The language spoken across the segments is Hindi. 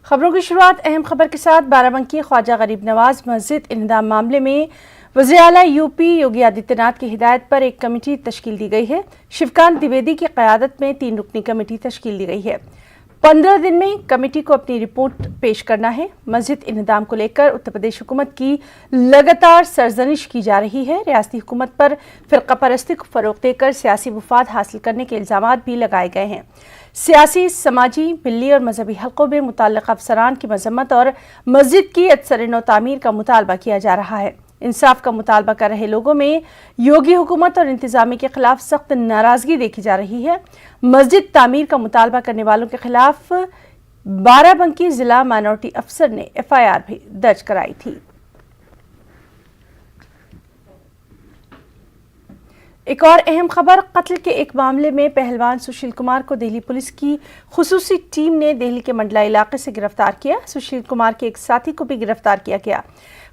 खबरों की शुरुआत अहम खबर के साथ। बाराबंकी ख्वाजा गरीब नवाज मस्जिद इंहदाम मामले में वज़ीर आला यूपी योगी आदित्यनाथ की हिदायत पर एक कमेटी तश्कील दी गई है। शिवकांत द्विवेदी की क़यादत में 3 रुकनी कमेटी तश्कील दी गई है। 15 दिन में कमेटी को अपनी रिपोर्ट पेश करना है। मस्जिद इंहदाम को लेकर उत्तर प्रदेश हुकूमत की लगातार सरजनिश की जा रही है। रियासती हुकूमत पर फ़िरका परस्ती को फ़रोग़ देकर सियासी मुफाद हासिल करने के इल्ज़ामात भी लगाए गए हैं। सियासी, समाजी, मिली और मजहबी हल्कों में मुतल्लिक़ अफसरान की मजम्मत और मस्जिद की अदसर नौ तामीर का मुतालबा किया जा रहा है। इंसाफ का मुतालबा कर रहे लोगों में योगी हुकूमत और इंतजामी के खिलाफ सख्त नाराजगी देखी जा रही है। मस्जिद तामीर का मुतालबा करने वालों के खिलाफ बाराबंकी जिला माइनॉरिटी अफसर ने FIR भी दर्ज कराई थी। एक और अहम खबर, कत्ल के एक मामले में पहलवान सुशील कुमार को दिल्ली पुलिस की खुसूसी टीम ने दिल्ली के मंडला इलाके से गिरफ्तार किया। सुशील कुमार के एक साथी को भी गिरफ्तार किया गया।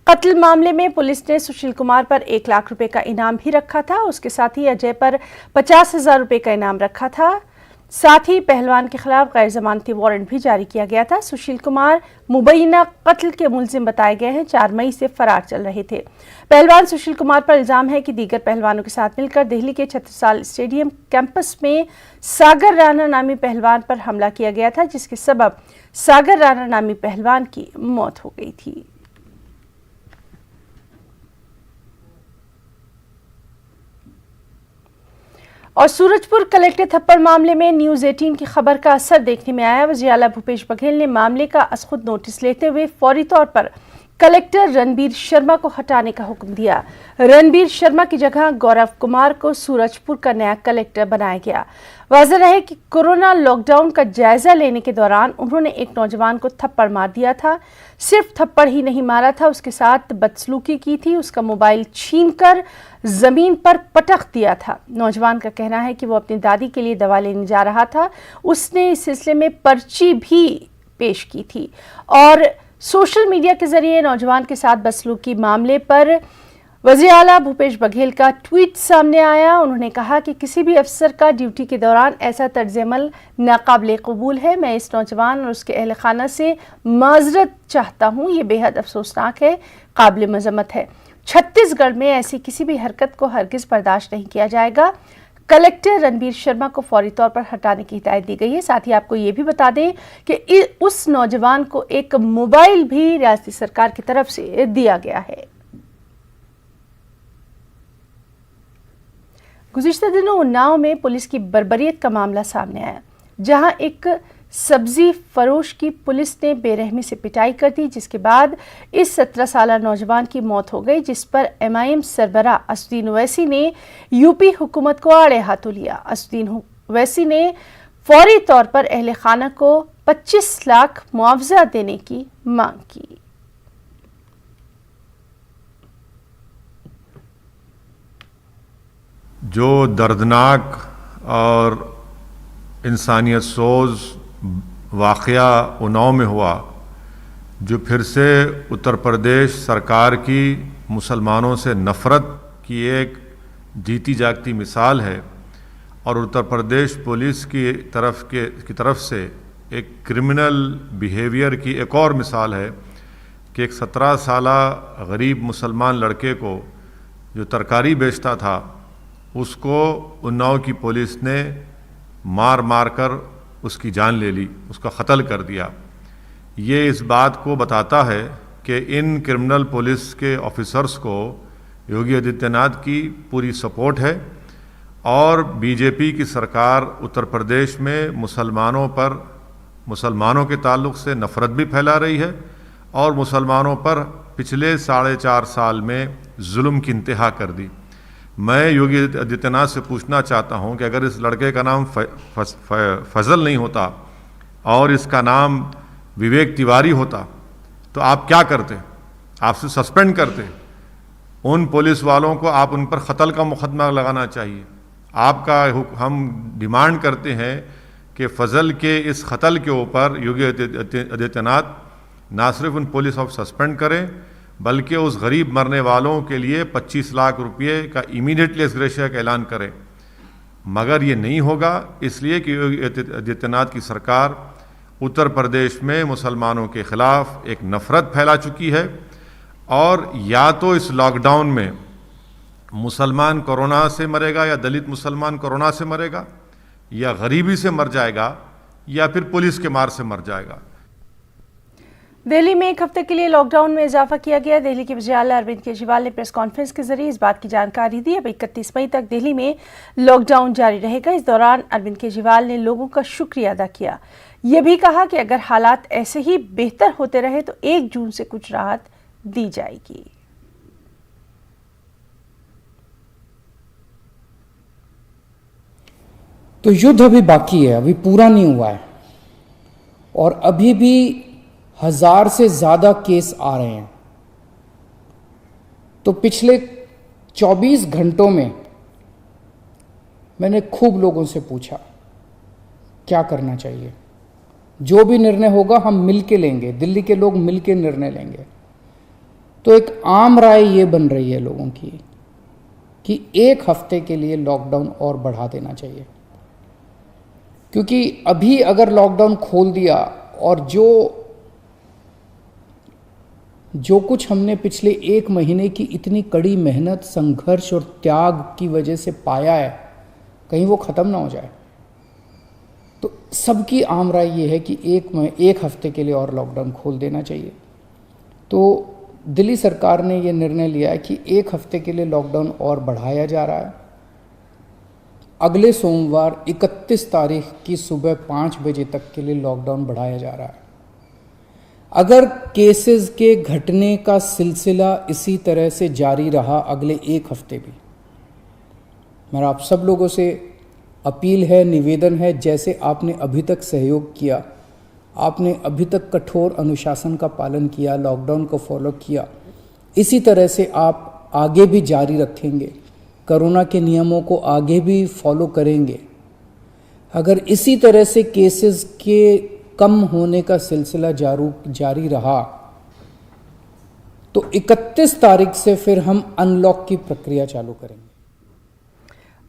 कत्ल मामले में पुलिस ने सुशील कुमार पर 1 लाख रुपए का इनाम भी रखा था। उसके साथी अजय पर 50,000 रुपए का इनाम रखा था। साथ ही पहलवान के खिलाफ गैर जमानती वारंट भी जारी किया गया था। सुशील कुमार मुबैना कत्ल के मुलजिम बताए गए हैं। 4 मई से फरार चल रहे थे। पहलवान सुशील कुमार पर इल्जाम है कि दीगर पहलवानों के साथ मिलकर दिल्ली के 36 साल स्टेडियम कैंपस में सागर राणा नामी पहलवान पर हमला किया गया था, जिसके सबब सागर राणा नामी पहलवान की मौत हो गई थी। और सूरजपुर कलेक्टर थप्पड़ मामले में न्यूज़ 18 की खबर का असर देखने में आया। वज़ीर आला भूपेश बघेल ने मामले का खुद नोटिस लेते हुए फौरी तौर पर कलेक्टर रणबीर शर्मा को हटाने का हुक्म दिया। रणबीर शर्मा की जगह गौरव कुमार को सूरजपुर का नया कलेक्टर बनाया गया। वाज़ेह रहे कि कोरोना लॉकडाउन का जायजा लेने के दौरान उन्होंने एक नौजवान को थप्पड़ मार दिया था। सिर्फ थप्पड़ ही नहीं मारा था, उसके साथ बदसलूकी की थी। उसका मोबाइल छीनकर जमीन पर पटक दिया था। नौजवान का कहना है कि वो अपनी दादी के लिए दवा लेने जा रहा था। उसने इस सिलसिले में पर्ची भी पेश की थी और सोशल मीडिया के जरिए नौजवान के साथ बदसलूकी मामले पर वज़ीर आला भूपेश बघेल का ट्वीट सामने आया। उन्होंने कहा कि किसी भी अफसर का ड्यूटी के दौरान ऐसा तर्ज-ए-अमल नाकाबिले कबूल है। मैं इस नौजवान और उसके अहल खाना से माजरत चाहता हूँ। ये बेहद अफसोसनाक है, काबिल मजम्मत है। छत्तीसगढ़ में ऐसी किसी भी हरकत को हरगिज बर्दाश्त नहीं किया जाएगा। कलेक्टर रणबीर शर्मा को फौरी तौर पर हटाने की हिदायत दी गई है। साथ ही आपको ये भी बता दें कि उस नौजवान को एक मोबाइल भी रियासती सरकार की तरफ से दिया गया है। गुज़िश्ता दिनों उन्नाव में पुलिस की बर्बरियत का मामला सामने आया, जहां एक सब्जी फरोश की पुलिस ने बेरहमी से पिटाई कर दी, जिसके बाद इस 17 साला नौजवान की मौत हो गई, जिस पर MIM सरबराह असदुद्दीन ओवैसी ने यूपी हुकूमत को आड़े हाथों लिया। असदुद्दीन ओवैसी ने फौरी तौर पर अहले खाना को 25 लाख मुआवजा देने की मांग की। जो दर्दनाक और इंसानियत सोज वाक़या उन्नाव में हुआ, जो फिर से उत्तर प्रदेश सरकार की मुसलमानों से नफ़रत की एक जीती जागती मिसाल है और उत्तर प्रदेश पुलिस की तरफ से एक क्रिमिनल बिहेवियर की एक और मिसाल है कि एक 17 साला गरीब मुसलमान लड़के को जो तरकारी बेचता था, उसको उन्नाव की पुलिस ने मार मार कर उसकी जान ले ली, उसका कत्ल कर दिया। ये इस बात को बताता है कि इन क्रिमिनल पुलिस के ऑफिसर्स को योगी आदित्यनाथ की पूरी सपोर्ट है और बीजेपी की सरकार उत्तर प्रदेश में मुसलमानों के ताल्लुक़ से नफ़रत भी फैला रही है और मुसलमानों पर पिछले 4.5 साल में जुल्म की इंतहा कर दी। मैं योगी आदित्यनाथ से पूछना चाहता हूं कि अगर इस लड़के का नाम फजल नहीं होता और इसका नाम विवेक तिवारी होता तो आप क्या करते? आपसे सस्पेंड करते। उन पुलिस वालों को आप उन पर कत्ल का मुकदमा लगाना चाहिए। हम डिमांड करते हैं कि फजल के इस कत्ल के ऊपर योगी आदित्यनाथ ना सिर्फ उन पुलिस ऑफिसर सस्पेंड करें, बल्कि उस गरीब मरने वालों के लिए 25 लाख रुपये का इमीडिएटली एग्रेशिया का ऐलान करें। मगर ये नहीं होगा, इसलिए कि योगी आदित्यनाथ की सरकार उत्तर प्रदेश में मुसलमानों के खिलाफ एक नफरत फैला चुकी है और या तो इस लॉकडाउन में मुसलमान कोरोना से मरेगा या दलित मुसलमान कोरोना से मरेगा या गरीबी से मर जाएगा या फिर पुलिस के मार से मर जाएगा। दिल्ली में एक हफ्ते के लिए लॉकडाउन में इजाफा किया गया। दिल्ली के वज़ीर आला अरविंद केजरीवाल ने प्रेस कॉन्फ्रेंस के जरिए इस बात की जानकारी दी। अब 31 मई तक दिल्ली में लॉकडाउन जारी रहेगा। इस दौरान अरविंद केजरीवाल ने लोगों का शुक्रिया अदा किया। ये भी कहा कि अगर हालात ऐसे ही बेहतर होते रहे तो 1 जून से कुछ राहत दी जाएगी। तो युद्ध अभी बाकी है, अभी पूरा नहीं हुआ है और अभी भी 1000 से ज्यादा केस आ रहे हैं। तो पिछले 24 घंटों में मैंने खूब लोगों से पूछा क्या करना चाहिए। जो भी निर्णय होगा हम मिलके लेंगे, दिल्ली के लोग मिलके निर्णय लेंगे। तो एक आम राय ये बन रही है लोगों की कि 1 हफ्ते के लिए लॉकडाउन और बढ़ा देना चाहिए, क्योंकि अभी अगर लॉकडाउन खोल दिया और जो कुछ हमने पिछले 1 महीने की इतनी कड़ी मेहनत, संघर्ष और त्याग की वजह से पाया है, कहीं वो ख़त्म ना हो जाए। तो सबकी आम राय ये है कि 1 हफ्ते के लिए और लॉकडाउन खोल देना चाहिए। तो दिल्ली सरकार ने ये निर्णय लिया है कि 1 हफ्ते के लिए लॉकडाउन और बढ़ाया जा रहा है। अगले सोमवार 31 तारीख की सुबह 5 बजे तक के लिए लॉकडाउन बढ़ाया जा रहा है। अगर केसेस के घटने का सिलसिला इसी तरह से जारी रहा अगले 1 हफ्ते भी, मेरा आप सब लोगों से अपील है, निवेदन है, जैसे आपने अभी तक सहयोग किया, आपने अभी तक कठोर अनुशासन का पालन किया, लॉकडाउन को फॉलो किया, इसी तरह से आप आगे भी जारी रखेंगे, कोरोना के नियमों को आगे भी फॉलो करेंगे। अगर इसी तरह से केसेस के कम होने का सिलसिला जारी रहा तो 31 तारीख से फिर हम अनलॉक की प्रक्रिया चालू करेंगे।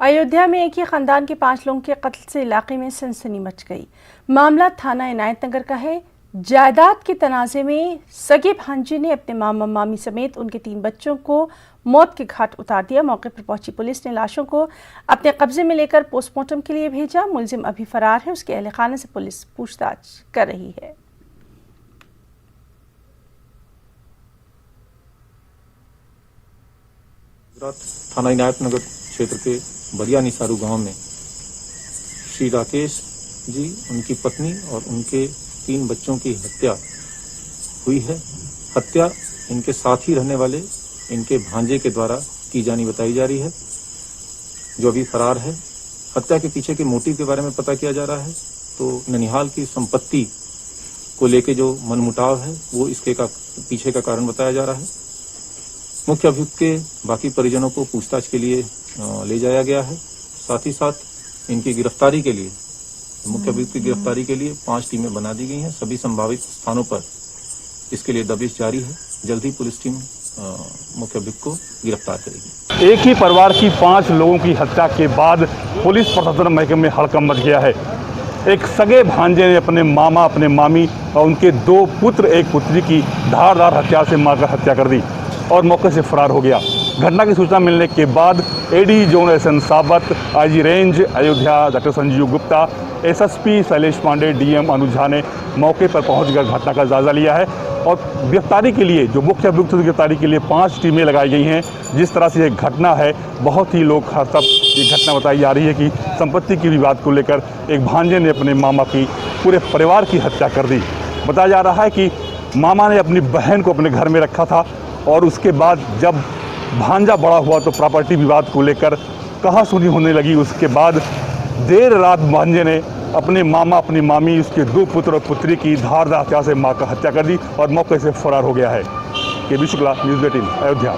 अयोध्या में एक ही खानदान के 5 लोगों के कत्ल से इलाके में सनसनी मच गई। मामला थाना इनायत नगर का है। जायदाद के तनाजे में सगे भांजे ने अपने मामा मामी समेत उनके 3 बच्चों को मौत के घाट उतार दिया। मौके पर पहुंची पुलिस ने लाशों को अपने कब्जे में लेकर पोस्टमार्टम के लिए भेजा। मुलजिम अभी फरार है। उसके अहले खाने से पुलिस पूछताछ कर रही है। थाना इनायत नगर क्षेत्र के बरिया निसारू गांव में श्री राकेश जी, उनकी पत्नी और उनके 3 बच्चों की हत्या हुई है। हत्या इनके साथ ही रहने वाले इनके भांजे के द्वारा की जानी बताई जा रही है, जो अभी फरार है। हत्या के पीछे के मोटिव के बारे में पता किया जा रहा है। तो ननिहाल की संपत्ति को लेके जो मनमुटाव है वो इसके पीछे का कारण बताया जा रहा है। मुख्य अभियुक्त के बाकी परिजनों को पूछताछ के लिए ले जाया गया है। साथ ही साथ इनकी गिरफ्तारी के लिए, मुख्य अभियुक्त की गिरफ्तारी के लिए 5 टीमें बना दी गई हैं। सभी संभावित स्थानों पर इसके लिए दबिश जारी है। जल्द ही पुलिस टीम मुख्य अभियुक्त को गिरफ्तार करेगी। एक ही परिवार की 5 लोगों की हत्या के बाद पुलिस प्रशासन महकमे में हड़कंप मच गया है। एक सगे भांजे ने अपने मामा, अपने मामी और उनके 2 पुत्र, 1 पुत्री की धारदार हथियार से मारकर हत्या कर दी और मौके से फरार हो गया। घटना की सूचना मिलने के बाद AD zone SN Sawat, IG range Ayodhya doctor Sanjeev Gupta, SSP Shailesh Pandey, DM Anuj Jha ने मौके पर पहुंचकर घटना का जायजा लिया है और गिरफ्तारी के लिए, जो मुख्य अभियुक्त की गिरफ्तारी के लिए 5 टीमें लगाई गई हैं। जिस तरह से ये घटना है, बहुत ही लोग हर तब ये घटना बताई जा रही है कि संपत्ति की विवाद को लेकर एक भांजे ने अपने मामा की, पूरे परिवार की हत्या कर दी। बताया जा रहा है कि मामा ने अपनी बहन को अपने घर में रखा था और उसके बाद जब भांजा बड़ा हुआ तो प्रॉपर्टी विवाद को लेकर कहासुनी होने लगी। उसके बाद देर रात भांजे ने अपने मामा, अपनी मामी, उसके 2 पुत्र और पुत्री की धारदार हथियार से मारकर हत्या कर दी और मौके से फरार हो गया है। केबी शुक्ला, न्यूज़ 18 अयोध्या।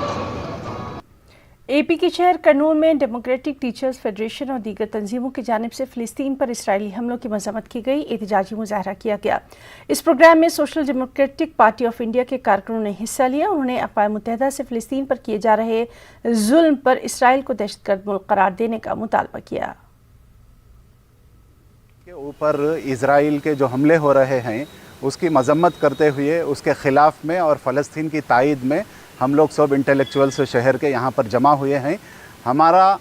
एपी के शहर कर्नूल में डेमोक्रेटिक टीचर्स फेडरेशन और दीगर तंजीमों की जानिब से फ़िलिस्तीन पर इसराइली हमलों की मज़म्मत की गई। एहतजाजी मुजाहरा किया गया। इस प्रोग्राम में social democratic party of India के कारकुनों ने हिस्सा लिया। उन्होंने अक़वाम मुत्तहिदा से फ़िलिस्तीन पर किए जा रहे जुल्म पर इसराइल को दहशतगर्द मुल्क करार देने का मुतालबा किया। ऊपर इज़राइल के जो हमले हो रहे हैं उसकी मजम्मत करते हुए उसके ख़िलाफ़ में और फ़लस्तीन की तायद में हम लोग सब इंटेलेक्चुअल्स शहर के यहाँ पर जमा हुए हैं। हमारा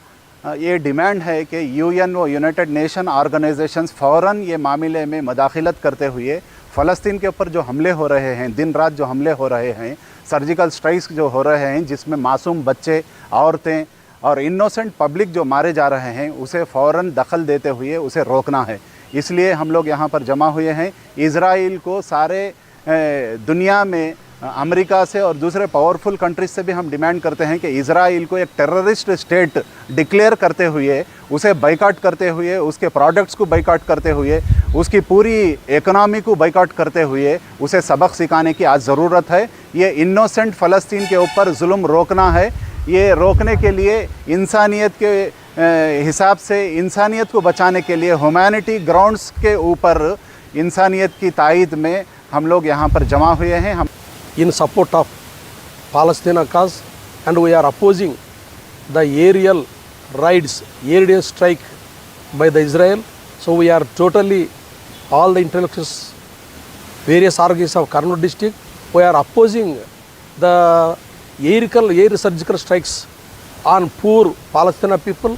ये डिमांड है कि यूएन व यूनाइटेड नेशन ऑर्गेनाइजेशंस फ़ौरन ये मामले में मदाखलत करते हुए फ़लस्तीन के ऊपर जो हमले हो रहे हैं, दिन रात जो हमले हो रहे हैं, सर्जिकल स्ट्राइक्स जो हो रहे हैं जिसमें मासूम बच्चे, औरतें और इनोसेंट पब्लिक जो मारे जा रहे हैं, उसे फ़ौरन दखल देते हुए उसे रोकना है। इसलिए हम लोग यहाँ पर जमा हुए हैं। इज़राइल को सारे दुनिया में अमेरिका से और दूसरे पावरफुल कंट्रीज से भी हम डिमांड करते हैं कि इज़राइल को एक टेररिस्ट स्टेट डिक्लेयर करते हुए, उसे बाइकआउट करते हुए, उसके प्रोडक्ट्स को बाइकआउट करते हुए, उसकी पूरी इकोनॉमी को बाइकआउट करते हुए उसे सबक सिखाने की आज ज़रूरत है। ये इनोसेंट फ़लस्तीन के ऊपर जुल्म रोकना है। ये रोकने के लिए इंसानियत के हिसाब से, इंसानियत को बचाने के लिए ह्यूमैनिटी ग्राउंड्स के ऊपर इंसानियत की तायद में हम लोग यहाँ पर जमा हुए हैं। हम in support of Palestine cause, and we are opposing the aerial raids, aerial strike by the Israel. So we are totally, all the intellectuals, various organs of Karnool district, we are opposing the air surgical strikes on poor Palestinian people.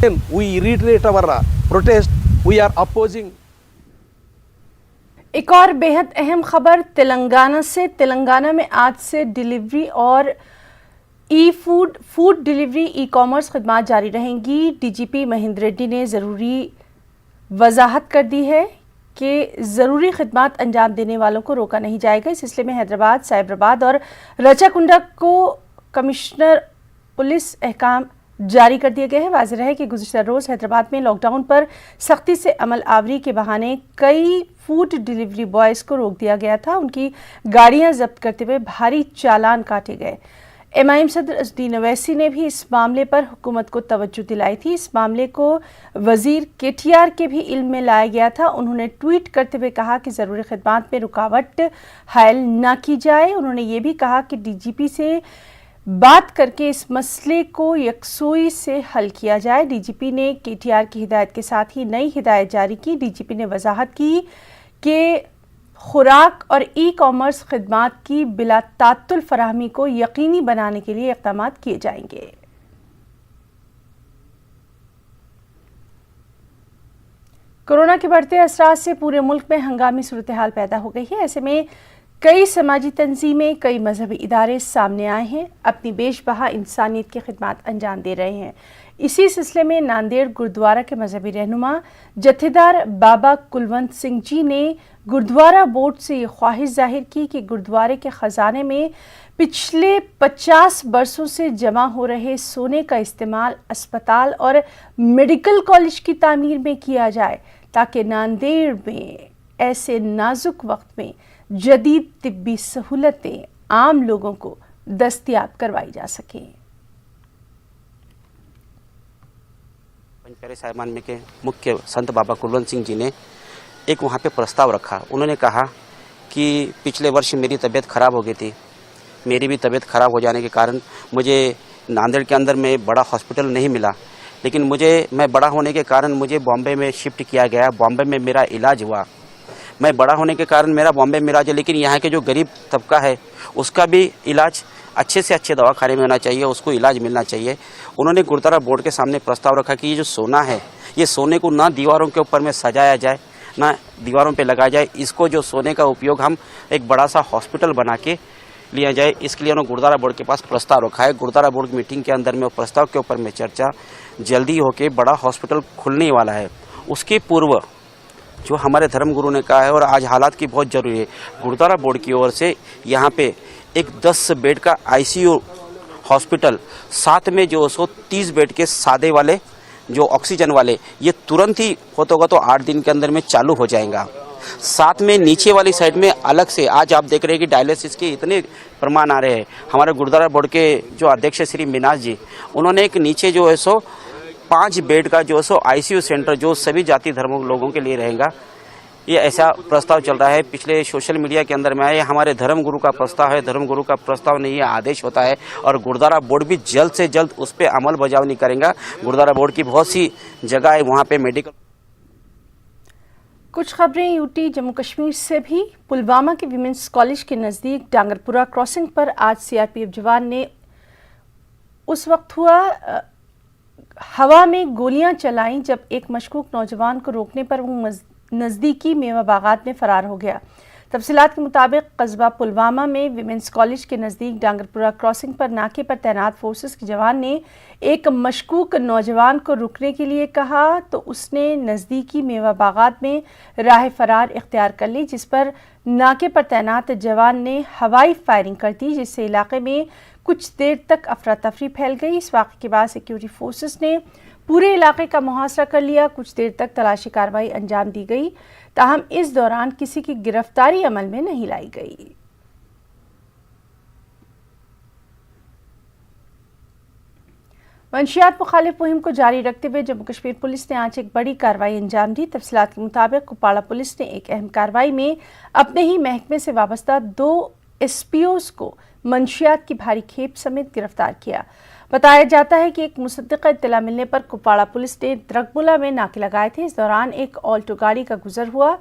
And we reiterate our protest. We are opposing. एक और बेहद अहम खबर तेलंगाना से। तेलंगाना में आज से डिलीवरी और फूड डिलीवरी ई कॉमर्स खदमात जारी रहेंगी। डीजीपी महेंद्र रेड्डी ने ज़रूरी वजाहत कर दी है कि ज़रूरी खदमात अंजाम देने वालों को रोका नहीं जाएगा। इस सिलसिले में हैदराबाद, साइबराबाद और रचाकुंडा को कमिश्नर पुलिस अहकाम जारी कर दिए गए हैं। वाज़ेह है कि गुज़िश्ता रोज़ हैदराबाद में लॉकडाउन पर सख्ती से अमल आवरी के बहाने कई फूड डिलीवरी बॉयज़ को रोक दिया गया था। उनकी गाड़ियां जब्त करते हुए भारी चालान काटे गए। एमआईएम सदर असदुद्दीन ओवैसी ने भी इस मामले पर हुकूमत को तवज्जो दिलाई थी। इस मामले को वज़ीर केटीआर के भी इल्म में लाया गया था। उन्होंने ट्वीट करते हुए कहा कि ज़रूरी खदमात में रुकावट हायल ना की जाए। उन्होंने ये भी कहा कि डीजीपी से बात करके इस मसले को यकसुई से हल किया जाए। डीजीपी ने केटीआर की हिदायत के साथ ही नई हिदायत जारी की। डीजीपी ने वजाहत की कि खुराक और ई कॉमर्स खदमात की बिला तात्तुल फराहमी को यकीनी बनाने के लिए इक़दाम किए जाएंगे। कोरोना के बढ़ते असरात से पूरे मुल्क में हंगामी सूरत हाल पैदा हो गई है। ऐसे में कई समाजी तंजीमें, कई मजहबी इदारे सामने आए हैं, अपनी बेशबहा इंसानियत की खिदमत अंजाम दे रहे हैं। इसी सिलसिले में नांदेड़ गुरुद्वारा के मजहबी रहनुमा जत्थेदार बाबा कुलवंत सिंह जी ने गुरुद्वारा बोर्ड से ये ख्वाहिश जाहिर की कि गुरुद्वारे के ख़जाने में पिछले 50 बरसों से जमा हो रहे सोने का इस्तेमाल अस्पताल और मेडिकल कॉलेज की तामीर में किया जाए, ताकि नांदेड़ में ऐसे नाजुक वक्त में जदीद तिब्बी सहूलतें आम लोगों को दस्तयाब करवाई जा सकें। पंचप्यारे साहिबान में के मुख्य संत बाबा कुलवंत सिंह जी ने एक वहाँ पे प्रस्ताव रखा। उन्होंने कहा कि पिछले वर्ष मेरी तबीयत ख़राब हो गई थी। मेरी भी तबीयत ख़राब हो जाने के कारण मुझे नांदेड़ के अंदर में बड़ा हॉस्पिटल नहीं मिला, लेकिन मैं बड़ा होने के कारण मुझे बॉम्बे में शिफ्ट किया गया। बॉम्बे में मेरा इलाज हुआ। मैं बड़ा होने के कारण मेरा बॉम्बे में इलाज है, लेकिन यहाँ के जो गरीब तबका है उसका भी इलाज अच्छे से अच्छे दवाखाने में होना चाहिए, उसको इलाज मिलना चाहिए। उन्होंने गुरुद्वारा बोर्ड के सामने प्रस्ताव रखा कि ये जो सोना है, ये सोने को ना दीवारों के ऊपर में सजाया जाए, ना दीवारों पे लगाया जाए। इसको जो सोने का उपयोग हम एक बड़ा सा हॉस्पिटल बना के लिया जाए। इसके लिए उन्होंने गुरुद्वारा बोर्ड के पास प्रस्ताव रखा है। गुरुद्वारा बोर्ड की मीटिंग के अंदर में वो प्रस्ताव के ऊपर में चर्चा जल्दी होके बड़ा हॉस्पिटल खुलने वाला है। उसके पूर्व जो हमारे धर्मगुरु ने कहा है और आज हालात की बहुत ज़रूरी है, गुरुद्वारा बोर्ड की ओर से यहाँ पे एक 10 बेड का आईसीयू हॉस्पिटल, साथ में जो 130 बेड के सादे वाले जो ऑक्सीजन वाले, ये तुरंत ही होगा तो 8 दिन के अंदर में चालू हो जाएगा। साथ में नीचे वाली साइड में अलग से आज आप देख रहे हैं कि डायलिसिस के इतने प्रमाण आ रहे हैं। हमारे गुरुद्वारा बोर्ड के जो अध्यक्ष श्री मीनाज जी, उन्होंने एक नीचे जो है 5 बेड का जो आईसीयू सेंटर जो सभी जाति धर्मों के लोगों के लिए रहेगा, ये ऐसा प्रस्ताव चल रहा है। पिछले सोशल मीडिया के अंदर में आया, हमारे धर्मगुरु का प्रस्ताव है। धर्मगुरु का प्रस्ताव नहीं, ये आदेश होता है और गुरुद्वारा बोर्ड भी जल्द से जल्द उस पर अमल बजावनी करेगा। गुरुद्वारा बोर्ड की बहुत सी जगह है वहाँ पे मेडिकल। कुछ खबरें यूटी जम्मू कश्मीर से भी। पुलवामा के विमेंस कॉलेज के नज़दीक डांगरपुरा क्रॉसिंग पर आज सीआरपीएफ जवान ने उस वक्त हवा में गोलियां चलाईं जब एक मशकूक नौजवान को रोकने पर वो नज़दीकी मेवा बागात में फरार हो गया। तफसीलात के मुताबिक कस्बा पुलवामा में विमेंस कॉलेज के नज़दीक डांगरपुरा क्रॉसिंग पर नाके पर तैनात फोर्सेस के जवान ने एक मशकूक नौजवान को रुकने के लिए कहा तो उसने नज़दीकी मेवा बागात में राह फरार इख्तियार कर ली, जिस पर नाके पर तैनात जवान ने हवाई फायरिंग कर दी, जिससे इलाके में कुछ देर तक अफरा तफरी फैल गई। इस वाक़े के बाद सिक्योरिटी फोर्सेस ने पूरे इलाके का मुहासरा कर लिया। कुछ देर तक तलाशी कार्रवाई अंजाम दी गई, ताहम इस दौरान किसी की गिरफ्तारी अमल में नहीं लाई गई। मंशियात मुखालिफ मुहिम को जारी रखते हुए जम्मू कश्मीर पुलिस ने आज एक बड़ी कार्रवाई अंजाम दी। तफसीलात के मुताबिक कुपवाड़ा पुलिस ने एक अहम कार्रवाई में अपने ही महकमे से वाबस्ता 2 एसपीओज को मंशियात की भारी खेप समेत गिरफ्तार किया। बताया जाता है कि एक मुसद्दिक़ा इत्तला मिलने पर कुपवाड़ा पुलिस ने द्रगमुला में नाके लगाए थे। इस दौरान एक ऑल्टो गाड़ी का गुजर हुआ।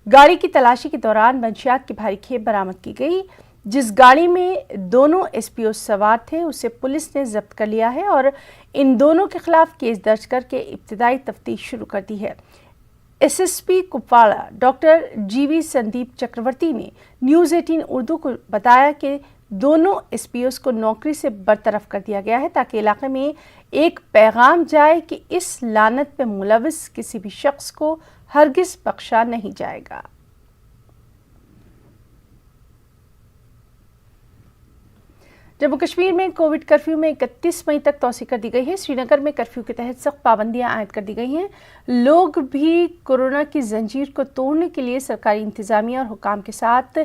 गाड़ी की तलाशी के दौरान मंशियात की भारी खेप बरामद की गई। जिस गाड़ी में दोनों एसपीओ सवार थे उसे पुलिस ने जब्त कर लिया है और इन दोनों के खिलाफ केस दर्ज करके इब्तिदाई तफ्तीश शुरू कर दी है। एसएसपी कुपवाड़ा डॉक्टर जीवी संदीप चक्रवर्ती ने न्यूज़ 18 उर्दू को बताया कि दोनों एसपीओस को नौकरी से बरतरफ कर दिया गया है ताकि इलाके में एक पैगाम जाए कि इस लानत में मुलविस किसी भी शख्स को हरगिज बख्शा नहीं जाएगा। जम्मू कश्मीर में कोविड कर्फ्यू में 31 मई तक तौसी कर दी गई है। श्रीनगर में कर्फ्यू के तहत सख्त पाबंदियां आयद कर दी गई हैं। लोग भी कोरोना की जंजीर को तोड़ने के लिए सरकारी इंतजामिया और हुकाम के साथ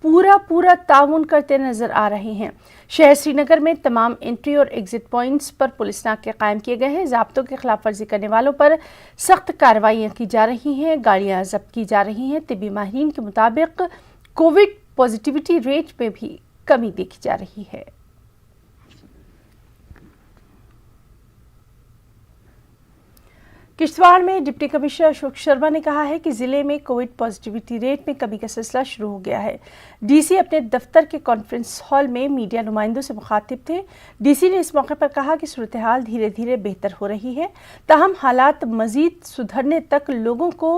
पूरा ताउन करते नजर आ रहे हैं। शहर श्रीनगर में तमाम एंट्री और एग्जिट पॉइंट्स पर पुलिस नाके कायम किए गए हैं। ज़ाब्तों की खिलाफ वर्जी करने वालों पर सख्त कार्रवाइयाँ की जा रही हैं, गाड़ियाँ जब्त की जा रही हैं। तिब्बी माहिरीन के मुताबिक कोविड पॉजिटिविटी रेट में भी कमी देखी जा रही है। किश्तवाड़ में डिप्टी कमिश्नर अशोक शर्मा ने कहा है कि जिले में कोविड पॉजिटिविटी रेट में कमी का सिलसिला शुरू हो गया है। डीसी अपने दफ्तर के कॉन्फ्रेंस हॉल में मीडिया नुमाइंदों से मुखातिब थे। डीसी ने इस मौके पर कहा कि सूरत हाल धीरे धीरे बेहतर हो रही है, ताहम हालात मजीद सुधरने तक लोगों को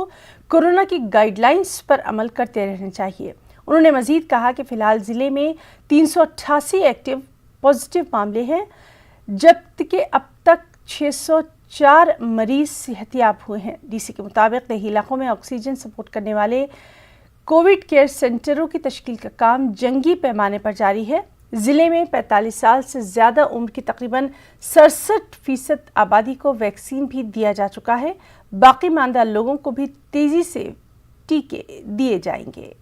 कोरोना की गाइडलाइंस पर अमल करते रहना चाहिए। उन्होंने मजीद कहा कि फिलहाल जिले में 388 एक्टिव पॉजिटिव मामले हैं, जबकि अब तक 604 मरीज सेहतियाब हुए हैं। डीसी के मुताबिक देही इलाकों में ऑक्सीजन सपोर्ट करने वाले कोविड केयर सेंटरों की तश्कील का काम जंगी पैमाने पर जारी है। जिले में 45 साल से ज़्यादा उम्र की तकरीबन 67% आबादी को वैक्सीन भी दिया जा चुका है। बाकी मानदा लोगों को भी तेज़ी से टीके दिए जाएंगे।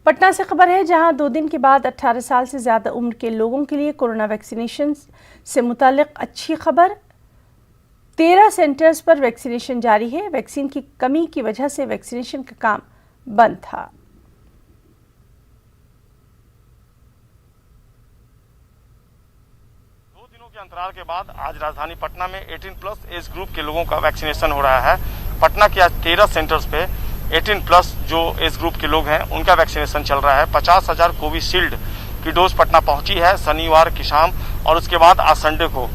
पटना से खबर है, जहां 2 दिन के बाद 18 साल से ज़्यादा उम्र के लोगों के लिए कोरोना वैक्सीनेशन से मुतालिक अच्छी खबर। 13 सेंटर्स पर वैक्सीनेशन जारी है। वैक्सीन की कमी की वजह से वैक्सीनेशन का काम बंद था। 2 दिनों के अंतराल के बाद आज राजधानी पटना में 18+ एज ग्रुप के लोगों का वैक्सीनेशन हो रहा है। पटना के आज 13 सेंटर्स पे 18+ जो एज ग्रुप के लोग हैं उनका वैक्सीनेशन चल रहा है। 50,000 कोविशील्ड की डोज पटना पहुंची है शनिवार की शाम, और उसके बाद आज संडे को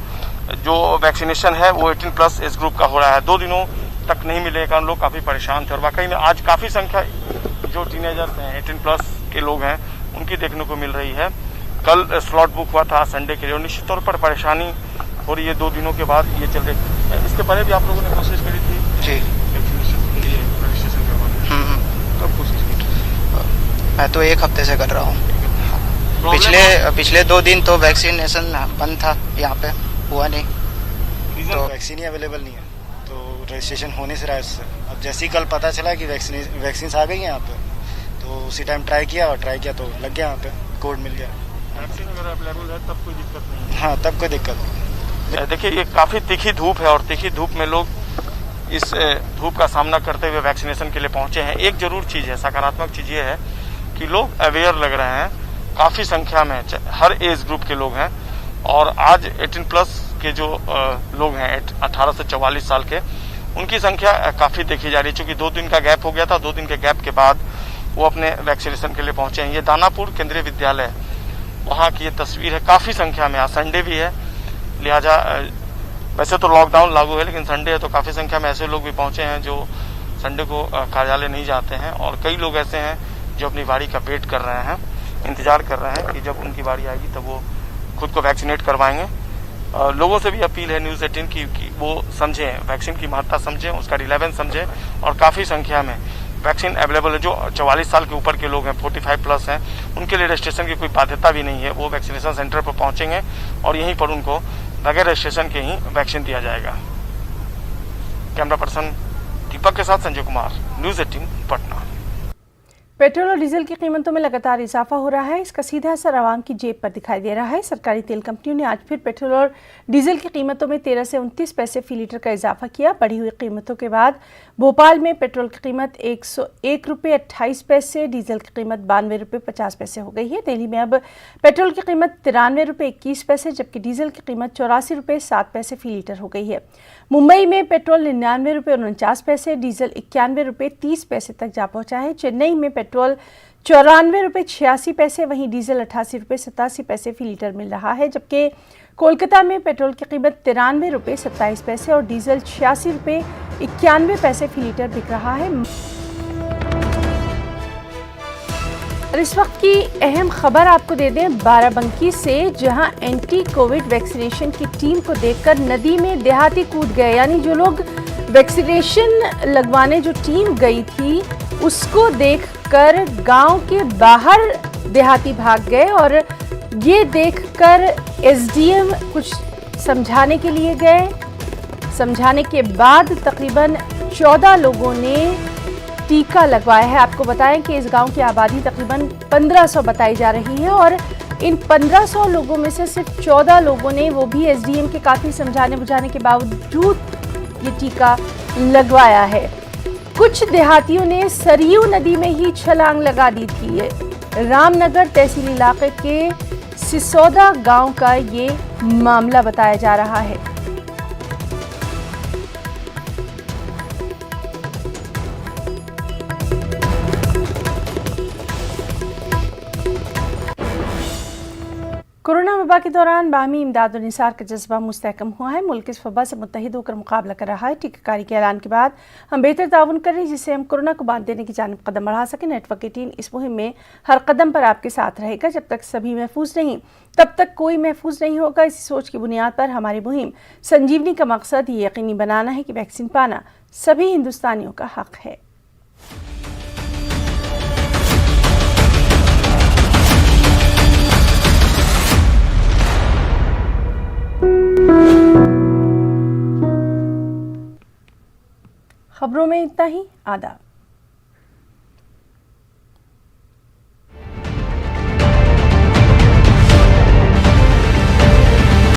जो वैक्सीनेशन है वो 18+ एज ग्रुप का हो रहा है। 2 दिनों तक नहीं मिलने के कारण लोग काफी परेशान थे, और वाकई में आज काफी संख्या जो टीनेजर्स हैं 18+ के लोग हैं उनकी देखने को मिल रही है। कल स्लॉट बुक हुआ था संडे के लिए, और निश्चित तौर पर परेशानी हो रही है 2 दिनों के बाद ये चल रही है। इसके पहले भी आप लोगों ने कोशिश करी थी जी कब कोशिश की? मैं तो 1 हफ्ते से कर रहा हूँ। पिछले 2 दिन तो वैक्सीनेशन बंद था, यहाँ पे हुआ नहीं, तो वैक्सीन ही अवेलेबल नहीं है, तो रजिस्ट्रेशन हो नहीं रहा है। अब जैसे ही कल पता चला कि वैक्सीन आ गई है यहाँ पे, तो उसी टाइम ट्राई किया तो लग गया, यहाँ पे कोड मिल गया। वैक्सीन अगर अवेलेबल है तब कोई दिक्कत नहीं? हाँ, तब कोई दिक्कत नहीं। देखिए ये काफी तीखी धूप है, और तीखी धूप में लोग इस धूप का सामना करते हुए वैक्सीनेशन के लिए पहुंचे हैं। एक जरूर चीज है, सकारात्मक चीज ये है कि लोग अवेयर लग रहे हैं, काफी संख्या में हर एज ग्रुप के लोग हैं, और आज 18+ के जो लोग हैं 18 से 44 साल के, उनकी संख्या काफी देखी जा रही है। चूंकि 2 दिन का गैप हो गया था, 2 दिन के गैप के बाद वो अपने वैक्सीनेशन के लिए पहुंचे हैं। ये दानापुर केंद्रीय विद्यालय, वहाँ की ये तस्वीर है। काफी संख्या में, आज संडे भी है, लिहाजा वैसे तो लॉकडाउन लागू है, लेकिन संडे है तो काफी संख्या में ऐसे लोग भी पहुंचे हैं जो संडे को कार्यालय नहीं जाते हैं, और कई लोग ऐसे हैं जो अपनी बारी का वेट कर रहे हैं, इंतजार कर रहे हैं कि जब उनकी बारी आएगी तब वो खुद को वैक्सीनेट करवाएंगे। लोगों से भी अपील है न्यूज़ 18 की कि वो समझें, वैक्सीन की महत्ता समझें, उसका रिलेवेंस समझें, और काफ़ी संख्या में वैक्सीन अवेलेबल है। जो 44 साल के ऊपर के लोग हैं, 45 प्लस हैं, उनके लिए रजिस्ट्रेशन की कोई बाध्यता भी नहीं है। वो वैक्सीनेशन सेंटर पर पहुंचेंगे और यहीं पर उनको बगैर रजिस्ट्रेशन के ही वैक्सीन दिया जाएगा। कैमरा पर्सन दीपक के साथ संजय कुमार, न्यूज़ 18 पटना। पेट्रोल और डीजल की कीमतों में लगातार इजाफा हो रहा है। इसका सीधा असर आवाम की जेब पर दिखाई दे रहा है। सरकारी तेल कंपनियों ने आज फिर पेट्रोल और डीजल की कीमतों में 13 से 29 पैसे फी लीटर का इजाफा किया। बढ़ी हुई कीमतों के बाद भोपाल में पेट्रोल की कीमत 101 रुपये 28 पैसे, डीजल की कीमत 92 रुपये 50 पैसे हो गई है। दिल्ली में अब पेट्रोल की कीमत 93 रुपये 21 पैसे, जबकि डीजल की कीमत 84 रुपये 7 पैसे फी लीटर हो गई है। मुंबई में पेट्रोल 99 रुपये 49 पैसे, डीजल 91 रुपये 30 पैसे तक जा पहुंचा है। चेन्नई में पेट्रोल 94 रुपये 86 पैसे, वहीं डीजल 88 रुपये 87 पैसे फी लीटर मिल रहा है, जबकि कोलकाता में पेट्रोल की कीमत 93 रुपये 27 पैसे और डीजल 86 रुपये 91 पैसे फी लीटर बिक रहा है। और इस वक्त की अहम खबर आपको दे दें बाराबंकी से, जहां एंटी कोविड वैक्सीनेशन की टीम को देखकर नदी में देहाती कूद गए। यानी जो लोग वैक्सीनेशन लगवाने जो टीम गई थी उसको देखकर गांव के बाहर देहाती भाग गए, और ये देखकर एसडीएम कुछ समझाने के लिए गए। समझाने के बाद तकरीबन 14 लोगों ने टीका लगवाया है। आपको बताएं कि इस गांव की आबादी तकरीबन 1500 बताई जा रही है, और इन 1500 लोगों में से सिर्फ 14 लोगों ने, वो भी एसडीएम के काफ़ी समझाने बुझाने के बावजूद, ये टीका लगवाया है। कुछ देहातियों ने सरयू नदी में ही छलांग लगा दी थी। रामनगर तहसील इलाके के सिसोदा गांव का ये मामला बताया जा रहा है। कोरोना वबा के दौरान बाहमी इमदाद और निसार का जज्बा मुस्तहकम हुआ है। मुल्क इस वबा से मुत्तहिद होकर मुकाबला कर रहा है। टीकाकारी के ऐलान के बाद हम बेहतर ताउन कर रहे हैं, जिससे हम कोरोना को बांध देने की जानिब कदम बढ़ा सकें। नेटवर्क 18 इस मुहिम में हर कदम पर आपके साथ रहेगा। जब तक सभी महफूज नहीं, तब तक कोई महफूज नहीं होगा। इसी सोच की बुनियाद पर हमारी मुहिम संजीवनी का मकसद ये यकीनी बनाना है कि वैक्सीन पाना सभी हिंदुस्तानियों का हक है। खबरों में इतना ही। आदाब।